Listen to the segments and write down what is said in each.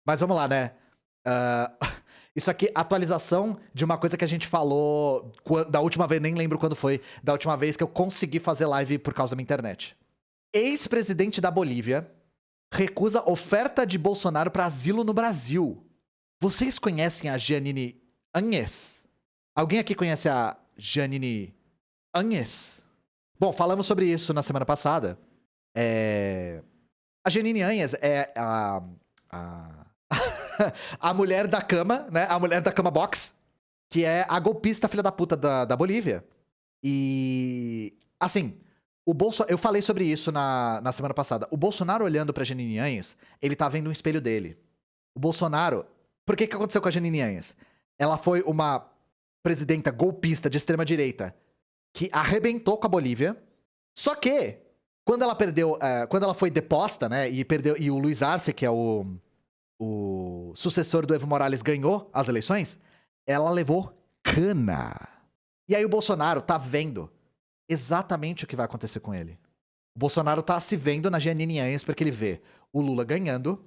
Mas vamos lá, né? Ah, isso aqui, atualização de uma coisa que a gente falou da última vez, nem lembro quando foi, da última vez que eu consegui fazer live por causa da minha internet. Ex-presidente da Bolívia recusa oferta de Bolsonaro para asilo no Brasil. Vocês conhecem a Jeanine Áñez? Alguém aqui conhece a Jeanine Áñez? Bom, falamos sobre isso na semana passada. A Jeanine Áñez é a a mulher da cama, né? A mulher da cama box, que é a golpista filha da puta da Bolívia. E, assim, eu falei sobre isso na semana passada. O Bolsonaro olhando pra Jeanine Áñez, ele tá vendo um espelho dele. O Bolsonaro... Por que aconteceu com a Jeanine Áñez? Ela foi uma presidenta golpista de extrema-direita que arrebentou com a Bolívia. Só que, quando ela perdeu... quando ela foi deposta, né? E o Luiz Arce, que é o sucessor do Evo Morales, ganhou as eleições, ela levou cana. E aí o Bolsonaro tá vendo exatamente o que vai acontecer com ele. O Bolsonaro tá se vendo na Jeanine Áñez porque ele vê o Lula ganhando,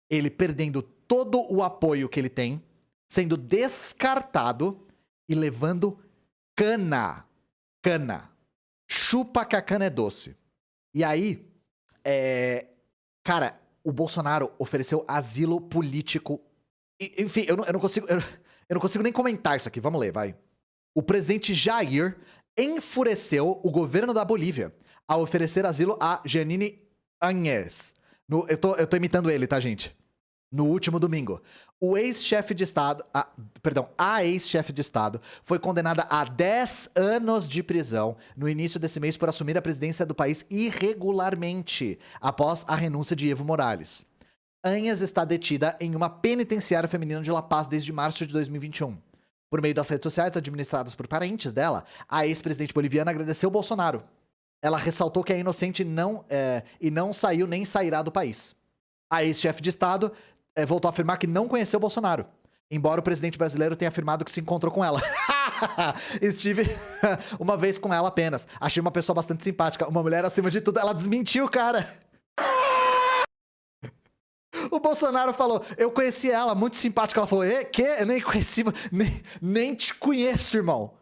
ele perdendo todo o apoio que ele tem, sendo descartado e levando cana. Cana. Chupa que a cana é doce. E aí, cara, o Bolsonaro ofereceu asilo político. Enfim, eu não consigo nem comentar isso aqui. Vamos ler, vai. O presidente Jair enfureceu o governo da Bolívia ao oferecer asilo a Jeanine Áñez. Eu tô imitando ele, tá, gente? No último domingo. A ex-chefe de Estado foi condenada a 10 anos de prisão no início desse mês por assumir a presidência do país irregularmente, após a renúncia de Evo Morales. Áñez está detida em uma penitenciária feminina de La Paz desde março de 2021. Por meio das redes sociais administradas por parentes dela, a ex-presidente boliviana agradeceu Bolsonaro. Ela ressaltou que é inocente e não saiu nem sairá do país. A ex-chefe de Estado voltou a afirmar que não conheceu Bolsonaro, embora o presidente brasileiro tenha afirmado que se encontrou com ela. Estive uma vez com ela apenas. Achei uma pessoa bastante simpática, uma mulher acima de tudo. Ela desmentiu, cara. O Bolsonaro falou, eu conheci ela, muito simpática. Ela falou, que? Eu nem conheci, nem te conheço, irmão.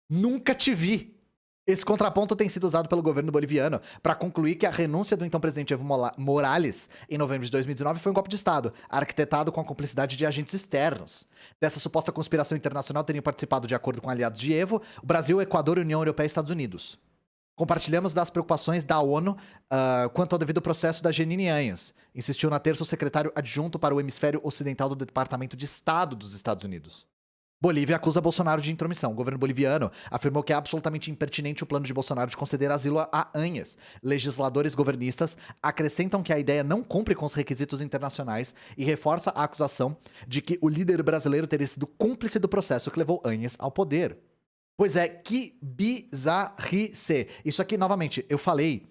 Nunca te vi. Esse contraponto tem sido usado pelo governo boliviano para concluir que a renúncia do então presidente Evo Morales em novembro de 2019 foi um golpe de Estado, arquitetado com a cumplicidade de agentes externos. Dessa suposta conspiração internacional teriam participado, de acordo com aliados de Evo, o Brasil, o Equador, a União Europeia e Estados Unidos. Compartilhamos das preocupações da ONU quanto ao devido processo da Jeanine Áñez, insistiu na terça o secretário adjunto para o hemisfério ocidental do Departamento de Estado dos Estados Unidos. Bolívia acusa Bolsonaro de intromissão. O governo boliviano afirmou que é absolutamente impertinente o plano de Bolsonaro de conceder asilo a Áñez. Legisladores governistas acrescentam que a ideia não cumpre com os requisitos internacionais e reforça a acusação de que o líder brasileiro teria sido cúmplice do processo que levou Áñez ao poder. Pois é, que bizarrice. Isso aqui, novamente, eu falei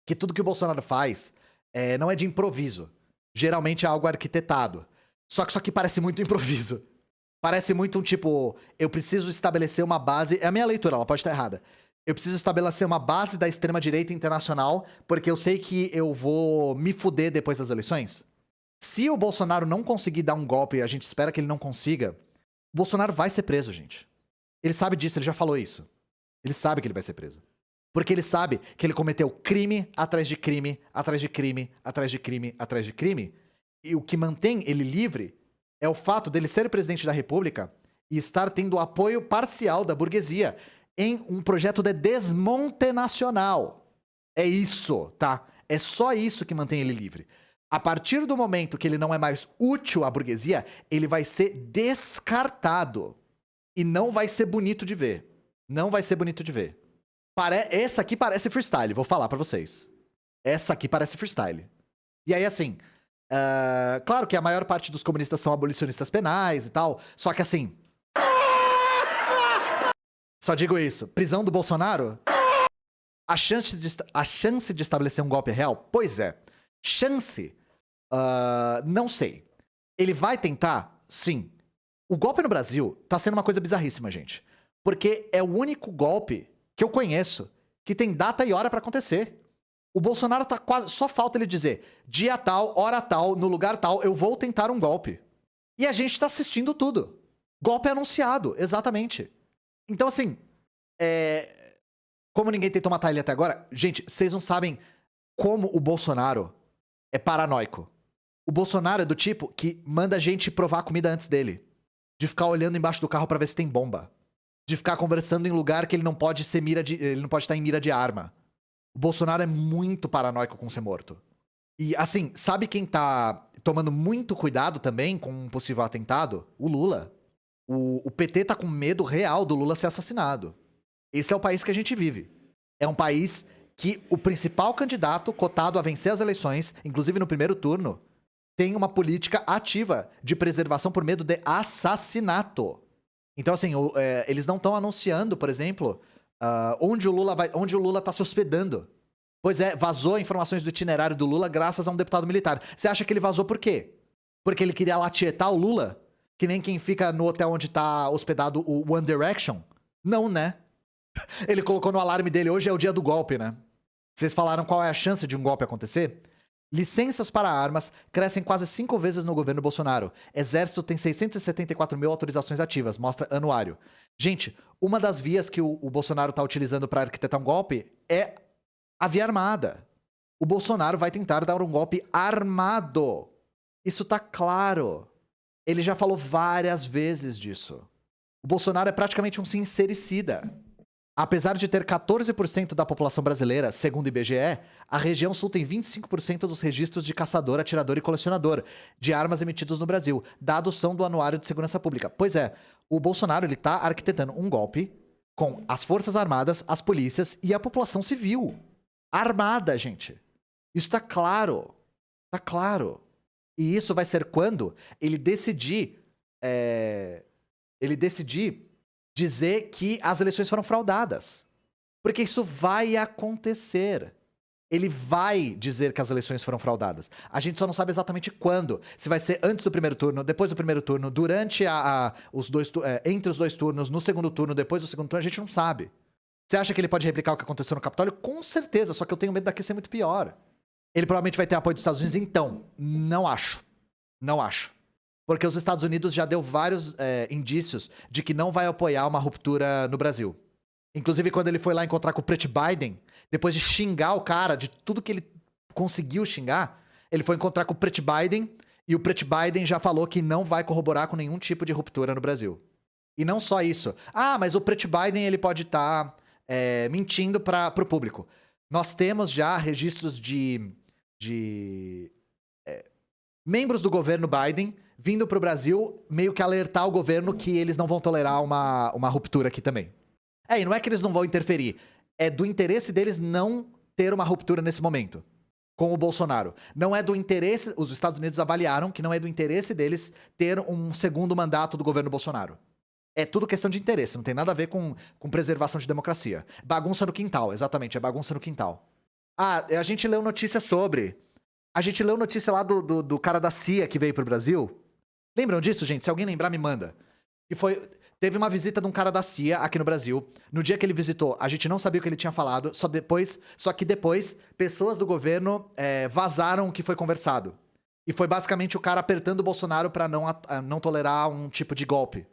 que tudo que o Bolsonaro faz não é de improviso. Geralmente é algo arquitetado. Só que isso aqui parece muito improviso. Parece muito um tipo, eu preciso estabelecer uma base... É a minha leitura, ela pode estar errada. Eu preciso estabelecer uma base da extrema-direita internacional porque eu sei que eu vou me fuder depois das eleições. Se o Bolsonaro não conseguir dar um golpe, e a gente espera que ele não consiga, o Bolsonaro vai ser preso, gente. Ele sabe disso, ele já falou isso. Ele sabe que ele vai ser preso. Porque ele sabe que ele cometeu crime atrás de crime, atrás de crime, atrás de crime, atrás de crime. E o que mantém ele livre é o fato dele ser presidente da República e estar tendo apoio parcial da burguesia em um projeto de desmonte nacional. É isso, tá? É só isso que mantém ele livre. A partir do momento que ele não é mais útil à burguesia, ele vai ser descartado. E não vai ser bonito de ver. Não vai ser bonito de ver. Essa aqui parece freestyle, vou falar pra vocês. Essa aqui parece freestyle. E aí, assim... claro que a maior parte dos comunistas são abolicionistas penais e tal, só que assim... Só digo isso. Prisão do Bolsonaro? A chance de estabelecer um golpe real? Pois é. Chance? Não sei. Ele vai tentar? Sim. O golpe no Brasil tá sendo uma coisa bizarríssima, gente. Porque é o único golpe que eu conheço que tem data e hora pra acontecer. O Bolsonaro tá quase... Só falta ele dizer, dia tal, hora tal, no lugar tal, eu vou tentar um golpe. E a gente tá assistindo tudo. Golpe anunciado, exatamente. Então, assim, como ninguém tentou matar ele até agora, gente, vocês não sabem como o Bolsonaro é paranoico. O Bolsonaro é do tipo que manda a gente provar a comida antes dele. De ficar olhando embaixo do carro pra ver se tem bomba. De ficar conversando em lugar que ele não pode ser ele não pode estar em mira de arma. O Bolsonaro é muito paranoico com ser morto. E, assim, sabe quem tá tomando muito cuidado também com um possível atentado? O Lula. O PT tá com medo real do Lula ser assassinado. Esse é o país que a gente vive. É um país que o principal candidato cotado a vencer as eleições, inclusive no primeiro turno, tem uma política ativa de preservação por medo de assassinato. Então, assim, eles não estão anunciando, por exemplo, onde o Lula tá se hospedando. Pois é, vazou informações do itinerário do Lula graças a um deputado militar. Você acha que ele vazou por quê? Porque ele queria lá tietar o Lula? Que nem quem fica no hotel onde tá hospedado o One Direction? Não, né? Ele colocou no alarme dele, hoje é o dia do golpe, né? Vocês falaram qual é a chance de um golpe acontecer? Licenças para armas crescem quase 5 vezes no governo Bolsonaro. Exército tem 674 mil autorizações ativas, mostra anuário. Gente, uma das vias que o Bolsonaro tá utilizando para arquitetar um golpe é a via armada. O Bolsonaro vai tentar dar um golpe armado. Isso tá claro. Ele já falou várias vezes disso. O Bolsonaro é praticamente um sincericida. Apesar de ter 14% da população brasileira, segundo o IBGE, a região sul tem 25% dos registros de caçador, atirador e colecionador de armas emitidos no Brasil. Dados são do Anuário de Segurança Pública. Pois é, o Bolsonaro ele tá arquitetando um golpe com as Forças Armadas, as polícias e a população civil. Armada, gente. Isso tá claro. Tá claro. E isso vai ser quando ele decidir... Ele decidir dizer que as eleições foram fraudadas. Porque isso vai acontecer. Ele vai dizer que as eleições foram fraudadas. A gente só não sabe exatamente quando. Se vai ser antes do primeiro turno, depois do primeiro turno, durante entre os dois turnos, no segundo turno, depois do segundo turno, a gente não sabe. Você acha que ele pode replicar o que aconteceu no Capitólio? Com certeza, só que eu tenho medo daqui ser muito pior. Ele provavelmente vai ter apoio dos Estados Unidos, então. Não acho. Não acho. Porque os Estados Unidos já deu vários indícios de que não vai apoiar uma ruptura no Brasil. Inclusive, quando ele foi lá encontrar com o Pret Biden, depois de xingar o cara, de tudo que ele conseguiu xingar, ele foi encontrar com o Pret Biden e o Pret Biden já falou que não vai corroborar com nenhum tipo de ruptura no Brasil. E não só isso. Ah, mas o Pret Biden ele pode estar mentindo para o público. Nós temos já registros de membros do governo Biden vindo pro Brasil meio que alertar o governo que eles não vão tolerar uma ruptura aqui também. E não é que eles não vão interferir. É do interesse deles não ter uma ruptura nesse momento com o Bolsonaro. Não é do interesse... Os Estados Unidos avaliaram que não é do interesse deles ter um segundo mandato do governo Bolsonaro. É tudo questão de interesse, não tem nada a ver com preservação de democracia. Bagunça no quintal, exatamente, é bagunça no quintal. Ah, a gente leu notícia sobre... A gente leu notícia lá do cara da CIA que veio pro Brasil. Lembram disso, gente? Se alguém lembrar, me manda. Teve uma visita de um cara da CIA aqui no Brasil. No dia que ele visitou, a gente não sabia o que ele tinha falado. Só que depois, pessoas do governo vazaram o que foi conversado. E foi basicamente o cara apertando o Bolsonaro pra não tolerar um tipo de golpe.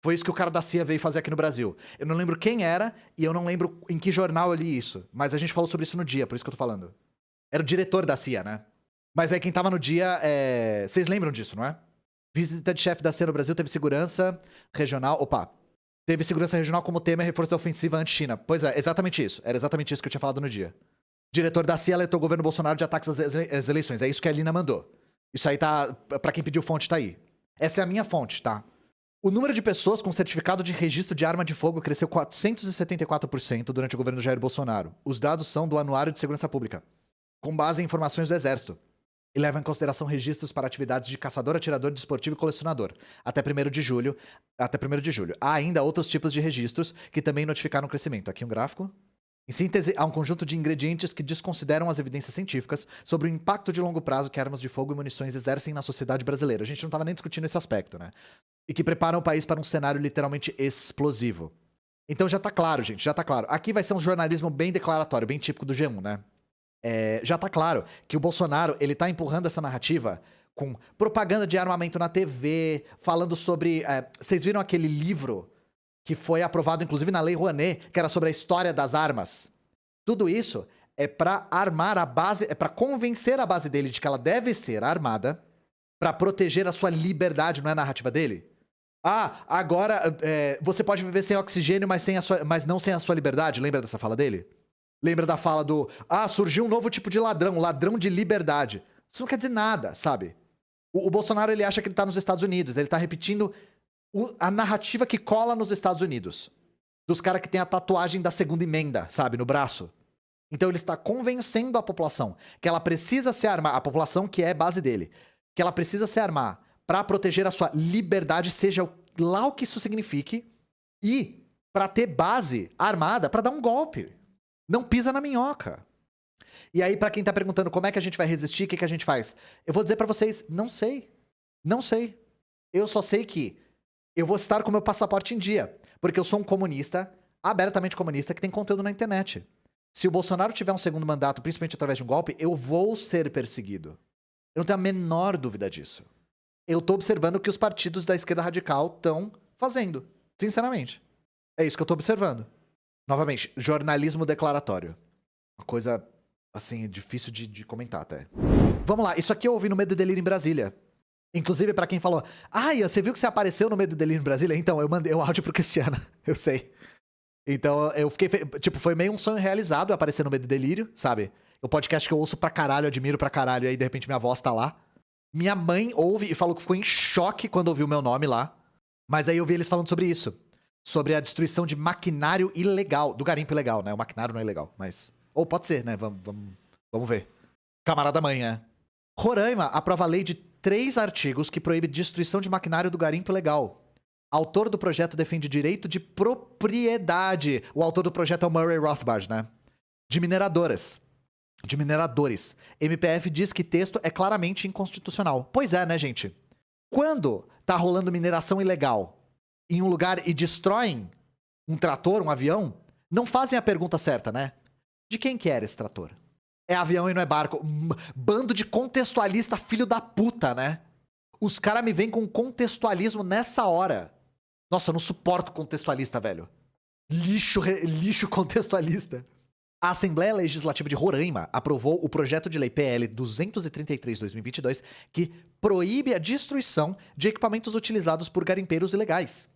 Foi isso que o cara da CIA veio fazer aqui no Brasil. Eu não lembro quem era e eu não lembro em que jornal eu li isso. Mas a gente falou sobre isso no dia, por isso que eu tô falando. Era o diretor da CIA, né? Mas aí quem tava no dia... Vocês lembram disso, não é? Visita de chefe da CIA no Brasil, teve segurança regional... Opa! Teve segurança regional como tema e reforço da ofensiva anti-China. Pois é, exatamente isso. Era exatamente isso que eu tinha falado no dia. Diretor da CIA alertou o governo Bolsonaro de ataques às eleições. É isso que a Lina mandou. Isso aí tá... Pra quem pediu fonte, tá aí. Essa é a minha fonte, tá? O número de pessoas com certificado de registro de arma de fogo cresceu 474% durante o governo Jair Bolsonaro. Os dados são do Anuário de Segurança Pública, com base em informações do Exército, e levam em consideração registros para atividades de caçador, atirador, desportivo e colecionador, até 1º de julho. Há ainda outros tipos de registros que também notificaram o crescimento. Aqui um gráfico. Em síntese, há um conjunto de ingredientes que desconsideram as evidências científicas sobre o impacto de longo prazo que armas de fogo e munições exercem na sociedade brasileira. A gente não estava nem discutindo esse aspecto, né? E que preparam o país para um cenário literalmente explosivo. Então já tá claro, gente, já tá claro. Aqui vai ser um jornalismo bem declaratório, bem típico do G1, né? já tá claro que o Bolsonaro, ele tá empurrando essa narrativa com propaganda de armamento na TV, falando sobre... vocês viram aquele livro que foi aprovado, inclusive, na Lei Rouanet, que era sobre a história das armas? Tudo isso é pra armar a base, é pra convencer a base dele de que ela deve ser armada pra proteger a sua liberdade, não é a narrativa dele? Agora você pode viver sem oxigênio, mas não sem a sua liberdade. Lembra dessa fala dele? Lembra da fala do... surgiu um novo tipo de ladrão de liberdade. Isso não quer dizer nada, sabe? O Bolsonaro, ele acha que ele tá nos Estados Unidos. Ele tá repetindo a narrativa que cola nos Estados Unidos. Dos caras que tem a tatuagem da segunda emenda, sabe? No braço. Então ele está convencendo a população que ela precisa se armar, a população que é base dele, que ela precisa se armar pra proteger a sua liberdade, seja lá o que isso signifique, e pra ter base armada pra dar um golpe. Não pisa na minhoca. E aí, pra quem tá perguntando como é que a gente vai resistir, o que a gente faz? Eu vou dizer pra vocês, não sei. Não sei. Eu só sei que eu vou estar com meu passaporte em dia. Porque eu sou um comunista, abertamente comunista, que tem conteúdo na internet. Se o Bolsonaro tiver um segundo mandato, principalmente através de um golpe, eu vou ser perseguido. Eu não tenho a menor dúvida disso. Eu tô observando o que os partidos da esquerda radical estão fazendo. Sinceramente. É isso que eu tô observando. Novamente, jornalismo declaratório. Uma coisa, assim, difícil de comentar até. Vamos lá, isso aqui eu ouvi no Medo e Delírio em Brasília. Inclusive, pra quem falou, Ian, você viu que você apareceu no Medo e Delírio em Brasília? Então, eu mandei o áudio pro Cristiano, eu sei. Então, eu fiquei, tipo, foi meio um sonho realizado eu aparecer no Medo e Delírio, sabe? O podcast que eu ouço pra caralho, admiro pra caralho, e aí de repente minha voz tá lá. Minha mãe ouve e falou que ficou em choque quando ouviu o meu nome lá. Mas aí eu vi eles falando sobre isso. Sobre a destruição de maquinário ilegal, do garimpo ilegal, né? O maquinário não é ilegal, mas... Ou pode ser, né? Vamos ver. Camarada Manhã. Roraima aprova a lei de 3 artigos que proíbe destruição de maquinário do garimpo ilegal. Autor do projeto defende direito de propriedade. O autor do projeto é o Murray Rothbard, né? De mineradoras. De mineradores. MPF diz que texto é claramente inconstitucional. Pois é, né, gente? Quando tá rolando mineração ilegal em um lugar e destroem um trator, um avião, não fazem a pergunta certa, né? De quem que era esse trator? É avião e não é barco. Bando de contextualista filho da puta, né? Os caras me vêm com contextualismo nessa hora. Nossa, eu não suporto contextualista, velho. Lixo contextualista. A Assembleia Legislativa de Roraima aprovou o projeto de lei PL 233/2022 que proíbe a destruição de equipamentos utilizados por garimpeiros ilegais.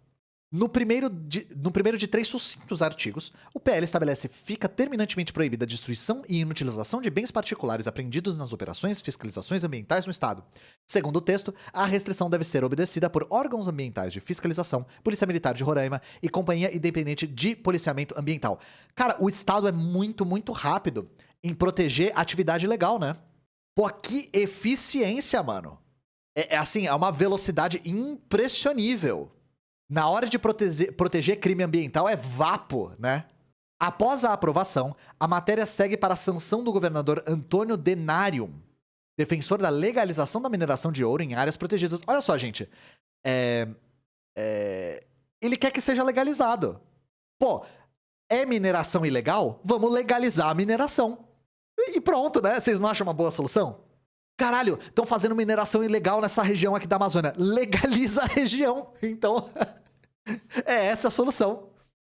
No primeiro de 3 sucintos artigos, o PL estabelece que fica terminantemente proibida a destruição e inutilização de bens particulares apreendidos nas operações e fiscalizações ambientais no Estado. Segundo o texto, a restrição deve ser obedecida por órgãos ambientais de fiscalização, Polícia Militar de Roraima e Companhia Independente de Policiamento Ambiental. Cara, o Estado é muito, muito rápido em proteger a atividade ilegal, né? Pô, que eficiência, mano. Assim, é uma velocidade impressionível. Na hora de proteger crime ambiental é vapo, né? Após a aprovação, a matéria segue para a sanção do governador Antônio Denarium, defensor da legalização da mineração de ouro em áreas protegidas. Olha só, gente. Ele quer que seja legalizado. Pô, é mineração ilegal? Vamos legalizar a mineração. E pronto, né? Vocês não acham uma boa solução? Caralho, estão fazendo mineração ilegal nessa região aqui da Amazônia. Legaliza a região. Então, é essa a solução.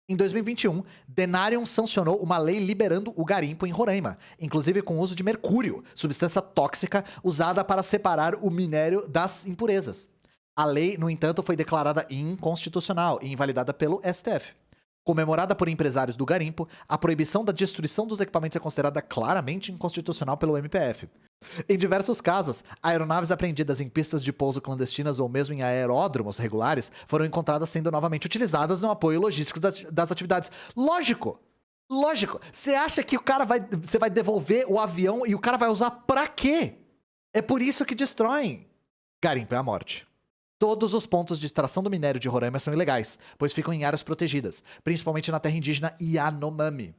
Em 2021, Denarium sancionou uma lei liberando o garimpo em Roraima, inclusive com o uso de mercúrio, substância tóxica usada para separar o minério das impurezas. A lei, no entanto, foi declarada inconstitucional e invalidada pelo STF. Comemorada por empresários do garimpo, a proibição da destruição dos equipamentos é considerada claramente inconstitucional pelo MPF. Em diversos casos, aeronaves apreendidas em pistas de pouso clandestinas ou mesmo em aeródromos regulares foram encontradas sendo novamente utilizadas no apoio logístico das atividades. Lógico! Lógico! Você acha que você vai devolver o avião e o cara vai usar pra quê? É por isso que destroem. Garimpo é a morte. Todos os pontos de extração do minério de Roraima são ilegais, pois ficam em áreas protegidas, principalmente na terra indígena Yanomami.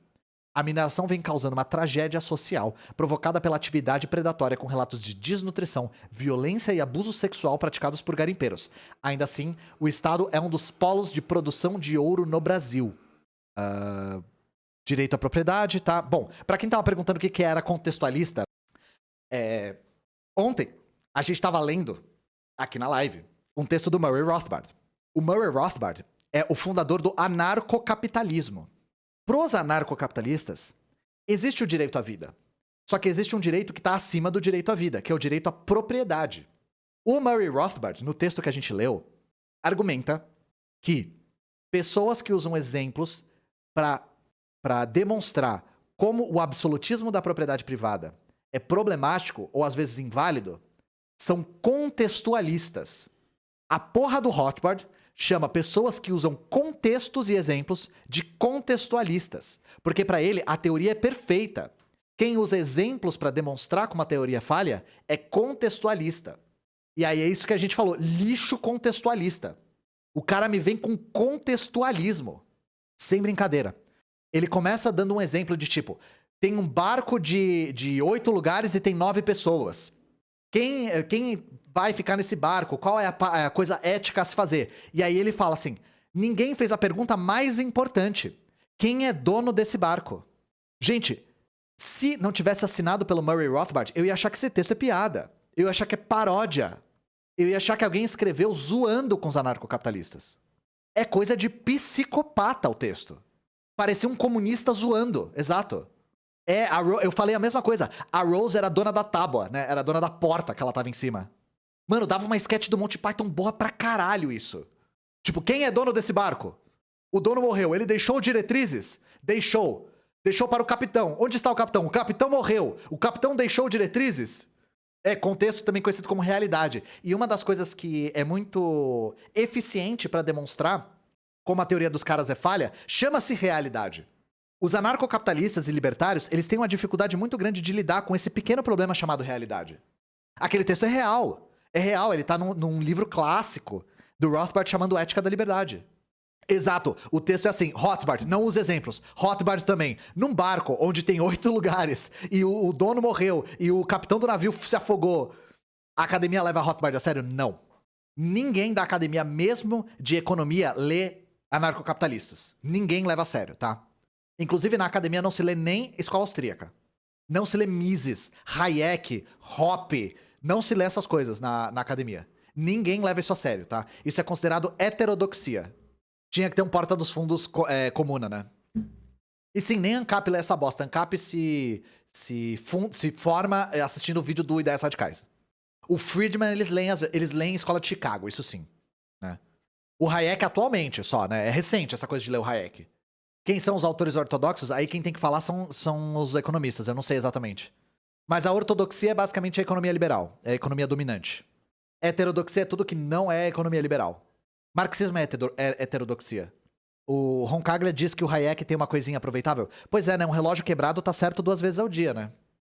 A mineração vem causando uma tragédia social provocada pela atividade predatória com relatos de desnutrição, violência e abuso sexual praticados por garimpeiros. Ainda assim, o estado é um dos polos de produção de ouro no Brasil. Direito à propriedade, tá? Bom, pra quem tava perguntando o que era contextualista, ontem a gente tava lendo, aqui na live, um texto do Murray Rothbard. O Murray Rothbard é o fundador do anarcocapitalismo. Pros anarcocapitalistas, existe o direito à vida. Só que existe um direito que está acima do direito à vida, que é o direito à propriedade. O Murray Rothbard, no texto que a gente leu, argumenta que pessoas que usam exemplos para demonstrar como o absolutismo da propriedade privada é problemático ou às vezes inválido, são contextualistas. A porra do Rothbard chama pessoas que usam contextos e exemplos de contextualistas, porque para ele a teoria é perfeita. Quem usa exemplos para demonstrar como a teoria falha é contextualista. E aí é isso que a gente falou, lixo contextualista. O cara me vem com contextualismo. Sem brincadeira. Ele começa dando um exemplo de tipo, tem um barco de 8 lugares e tem 9 pessoas. Quem vai ficar nesse barco? Qual é a coisa ética a se fazer? E aí ele fala assim, ninguém fez a pergunta mais importante. Quem é dono desse barco? Gente, se não tivesse assinado pelo Murray Rothbard, eu ia achar que esse texto é piada. Eu ia achar que é paródia. Eu ia achar que alguém escreveu zoando com os anarcocapitalistas. É coisa de psicopata o texto. Parecia um comunista zoando, exato. Eu falei a mesma coisa. A Rose era dona da tábua, né? Era dona da porta que ela tava em cima. Mano, dava uma sketch do Monty Python boa pra caralho isso. Tipo, quem é dono desse barco? O dono morreu. Ele deixou diretrizes? Deixou. Deixou para o capitão. Onde está o capitão? O capitão morreu. O capitão deixou diretrizes? Contexto também conhecido como realidade. E uma das coisas que é muito eficiente pra demonstrar como a teoria dos caras é falha, chama-se realidade. Os anarcocapitalistas e libertários, eles têm uma dificuldade muito grande de lidar com esse pequeno problema chamado realidade. Aquele texto é real. É real, ele tá num livro clássico do Rothbard chamando Ética da Liberdade. Exato, o texto é assim, Rothbard, não usa exemplos. Rothbard também, num barco onde tem 8 lugares e o dono morreu e o capitão do navio se afogou, a academia leva Rothbard a sério? Não. Ninguém da academia, mesmo de economia, lê anarcocapitalistas. Ninguém leva a sério, tá? Inclusive, na academia não se lê nem escola austríaca. Não se lê Mises, Hayek, Hoppe. Não se lê essas coisas na academia. Ninguém leva isso a sério, tá? Isso é considerado heterodoxia. Tinha que ter um porta dos fundos comuna, né? E sim, nem ANCAP lê essa bosta. ANCAP se forma assistindo o vídeo do Ideias Radicais. O Friedman, eles leem Escola de Chicago, isso sim, né? O Hayek atualmente só, né? É recente essa coisa de ler o Hayek. Quem são os autores ortodoxos? Aí quem tem que falar são os economistas, eu não sei exatamente. Mas a ortodoxia é basicamente a economia liberal, é a economia dominante. Heterodoxia é tudo que não é economia liberal. Marxismo é heterodoxia. O Roncaglia diz que o Hayek tem uma coisinha aproveitável. Pois é, né? Um relógio quebrado tá certo 2 vezes ao dia, né?